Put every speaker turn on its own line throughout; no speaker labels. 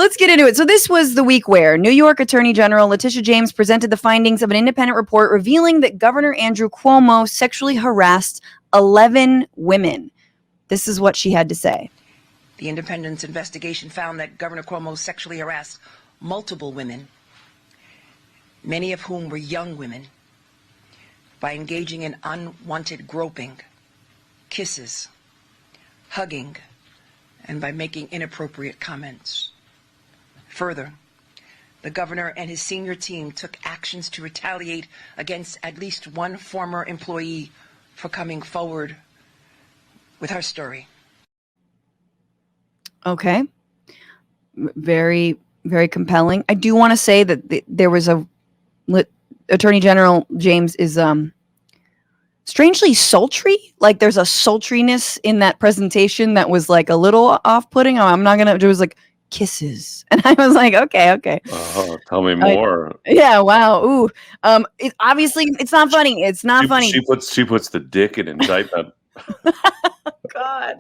let's get into it. So this was the week where New York Attorney General Letitia James presented the findings of an independent report revealing that Governor Andrew Cuomo sexually harassed 11 women. This is what she had to say.
The independent investigation found that Governor Cuomo sexually harassed multiple women, many of whom were young women, by engaging in unwanted groping, kisses, hugging, and by making inappropriate comments. Further, the governor and his senior team took actions to retaliate against at least one former employee for coming forward with her story.
Okay. Very, very compelling. I do want to say that there was Attorney General James is strangely sultry. Like there's a sultriness in that presentation that was like a little off-putting. I'm not gonna. It was like kisses, and I was like, okay.
Oh, tell me more.
Yeah. Wow. Ooh. Obviously, it's not funny. It's not funny.
She puts the dick in indictment.
God.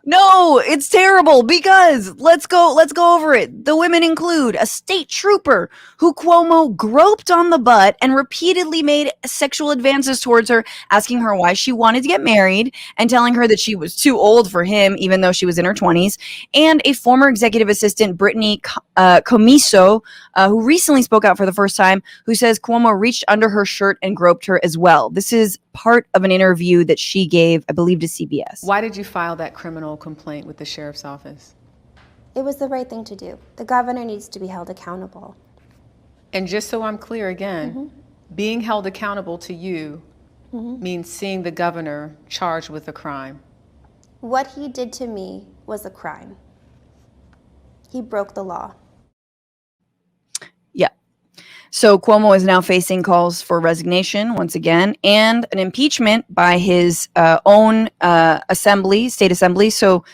No, it's terrible because let's go over it. The women include a state trooper who Cuomo groped on the butt and repeatedly made sexual advances towards her, asking her why she wanted to get married and telling her that she was too old for him, even though she was in her 20s. And a former executive assistant, Brittany Comiso, who recently spoke out for the first time, who says Cuomo reached under her shirt and groped her as well. This is part of an interview that she gave, I believe, to CBS.
Why did you file that criminal complaint with the sheriff's office?
It was the right thing to do. The governor needs to be held accountable.
And just so I'm clear again, being held accountable to you means seeing the governor charged with a crime.
What he did to me was a crime. He broke the law.
Yeah. So Cuomo is now facing calls for resignation once again and an impeachment by his own state assembly. So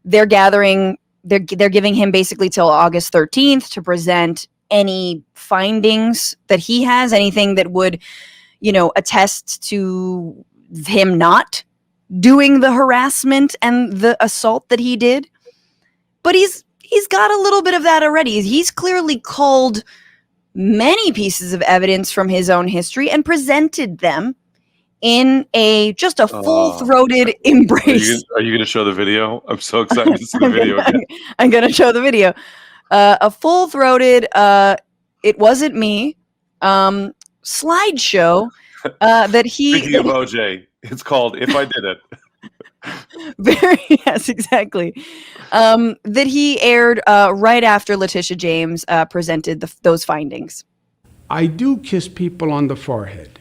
they're giving him basically till August 13th to present any findings that he has, anything that would, attest to him not doing the harassment and the assault that he did. But he's got a little bit of that already. He's clearly called many pieces of evidence from his own history and presented them in a full-throated embrace.
Are you going to show the video? I'm so excited to see the video again.
I'm going to show the video. A full-throated, it wasn't me, slideshow that he...
Speaking of OJ, it's called If I Did It.
Yes, exactly. That he aired right after Letitia James presented those findings.
I do kiss people on the forehead.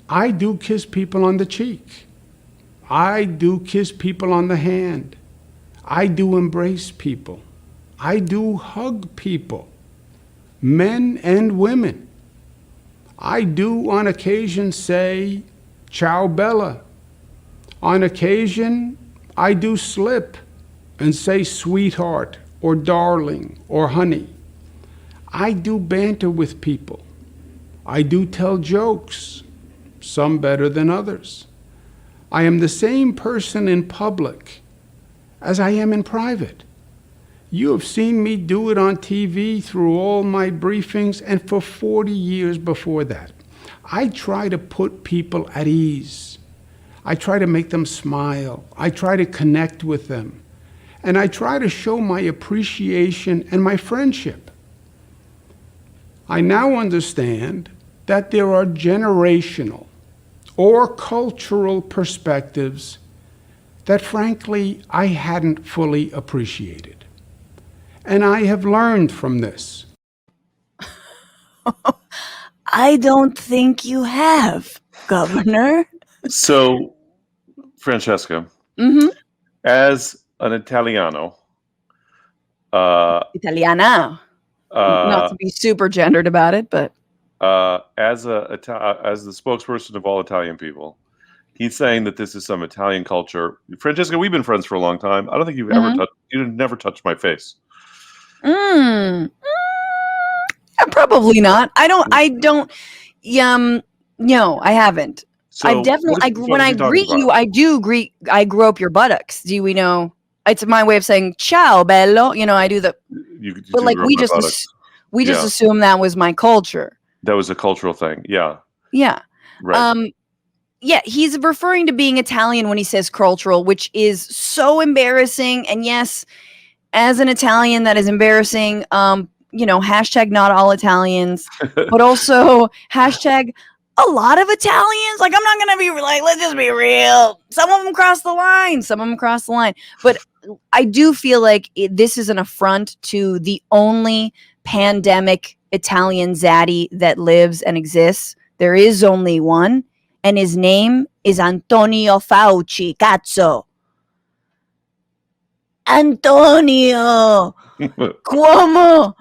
I do kiss people on the cheek. I do kiss people on the hand. I do embrace people. I do hug people, men and women. I do on occasion say, ciao Bella. On occasion, I do slip and say sweetheart or darling or honey. I do banter with people. I do tell jokes, some better than others. I am the same person in public as I am in private. You have seen me do it on TV through all my briefings and for 40 years before that. I try to put people at ease. I try to make them smile. I try to connect with them. And I try to show my appreciation and my friendship. I now understand that there are generational or cultural perspectives that frankly I hadn't fully appreciated. And I have learned from this.
I don't think you have, Governor.
So, Francesca, as an Italiano,
Italiana, not to be super gendered about it, but
as the spokesperson of all Italian people, he's saying that this is some Italian culture. Francesca, we've been friends for a long time. I don't think you've never touched my face.
Probably not. No, I haven't.
So
I definitely, when I greet you, I grope your buttocks. Do we know? it's my way of saying ciao bello. You know, I do the,
You
but
do
like we just
robotics.
we just
Yeah.
assume that was my culture.
That was a cultural thing. Yeah.
Yeah.
Right.
Yeah, he's referring to being Italian when he says cultural, which is so embarrassing. And yes, as an Italian, that is embarrassing. You know, hashtag not all Italians, but also hashtag a lot of Italians. Like, I'm not gonna be like, let's just be real. Some of them cross the line. Some of them cross the line. But I do feel like this is an affront to the only pandemic Italian zaddy that lives and exists. There is only one, and his name is Antonio Fauci. Cazzo. Antonio Cuomo.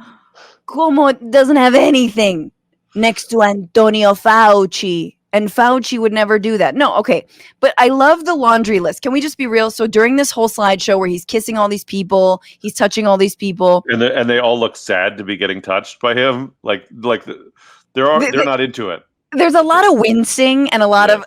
Cuomo doesn't have anything next to Antonio Fauci. And Fauci would never do that. No, okay. But I love the laundry list. Can we just be real? So during this whole slideshow where he's kissing all these people, he's touching all these people.
And they all look sad to be getting touched by him. They're not into it.
There's a lot of wincing and a lot of,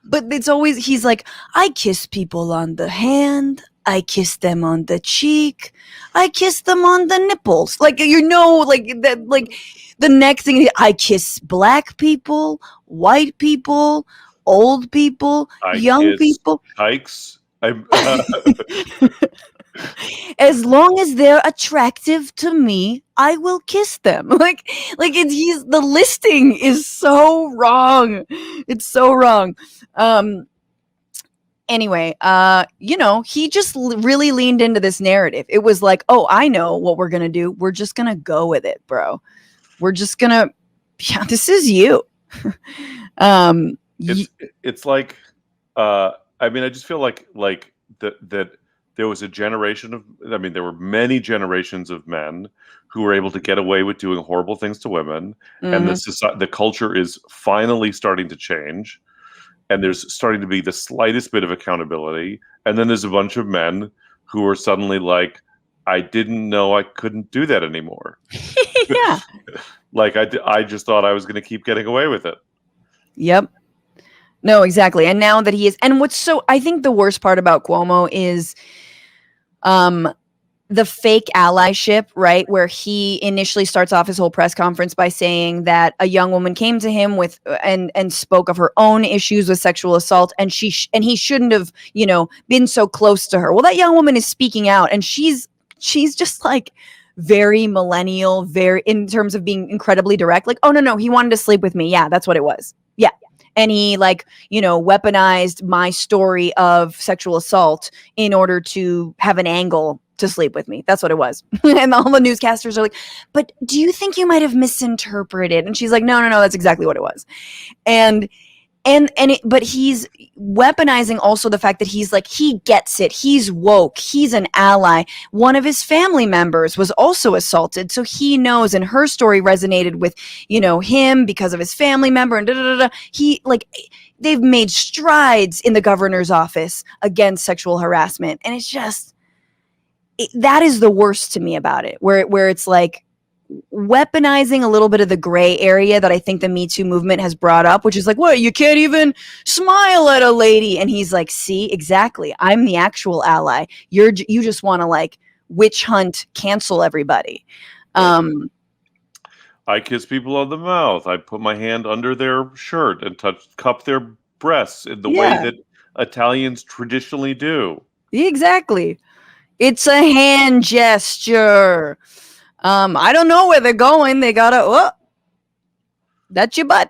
but it's always, he's like, I kiss people on the hand. I kiss them on the cheek. I kiss them on the nipples. Like, you know, like that, like the next thing, I kiss black people, white people, old people, young people.
Hikes.
As long as they're attractive to me, I will kiss them. The listing is so wrong. It's so wrong. Anyway, you know, he just really leaned into this narrative. It was like, oh, I know what we're gonna do. We're just gonna go with it, bro. We're just gonna, yeah, this is you.
It's like, I mean, I just feel like that there was a generation of, I mean, there were many generations of men who were able to get away with doing horrible things to women, and the culture is finally starting to change, and there's starting to be the slightest bit of accountability, and then there's a bunch of men who are suddenly like, I didn't know I couldn't do that anymore.
Yeah.
Like I just thought I was going to keep getting away with it.
Yep. No, exactly. And now that he is, and I think the worst part about Cuomo is the fake allyship, right? Where he initially starts off his whole press conference by saying that a young woman came to him with and spoke of her own issues with sexual assault, and he shouldn't have, you know, been so close to her. Well, that young woman is speaking out, and she's just like very millennial, very in terms of being incredibly direct. Like, oh no, he wanted to sleep with me. Yeah, that's what it was. Yeah. And he, like, you know, weaponized my story of sexual assault in order to have an angle to sleep with me. That's what it was. And all the newscasters are like, but do you think you might have misinterpreted? And she's like, no, that's exactly what it was. But he's weaponizing also the fact that he's like, he gets it. He's woke. He's an ally. One of his family members was also assaulted. So he knows, and her story resonated with, you know, him because of his family member and He, like, they've made strides in the governor's office against sexual harassment. And it's just, that is the worst to me about it, where it's like, weaponizing a little bit of the gray area that I think the Me Too movement has brought up, which is like, what, you can't even smile at a lady. And he's like, see, exactly. I'm the actual ally. You just want to like witch hunt, cancel everybody.
I kiss people on the mouth. I put my hand under their shirt and cup their breasts in the way that Italians traditionally do.
Exactly. It's a hand gesture. I don't know where they're going. They gotta, that's your butt.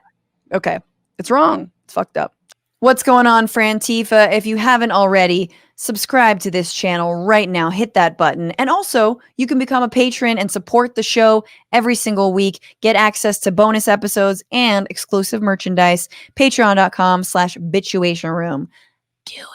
Okay. It's wrong. It's fucked up. What's going on, Frantifa? If you haven't already, subscribe to this channel right now. Hit that button. And also, you can become a patron and support the show every single week. Get access to bonus episodes and exclusive merchandise. Patreon.com/bitchuation room. Do it.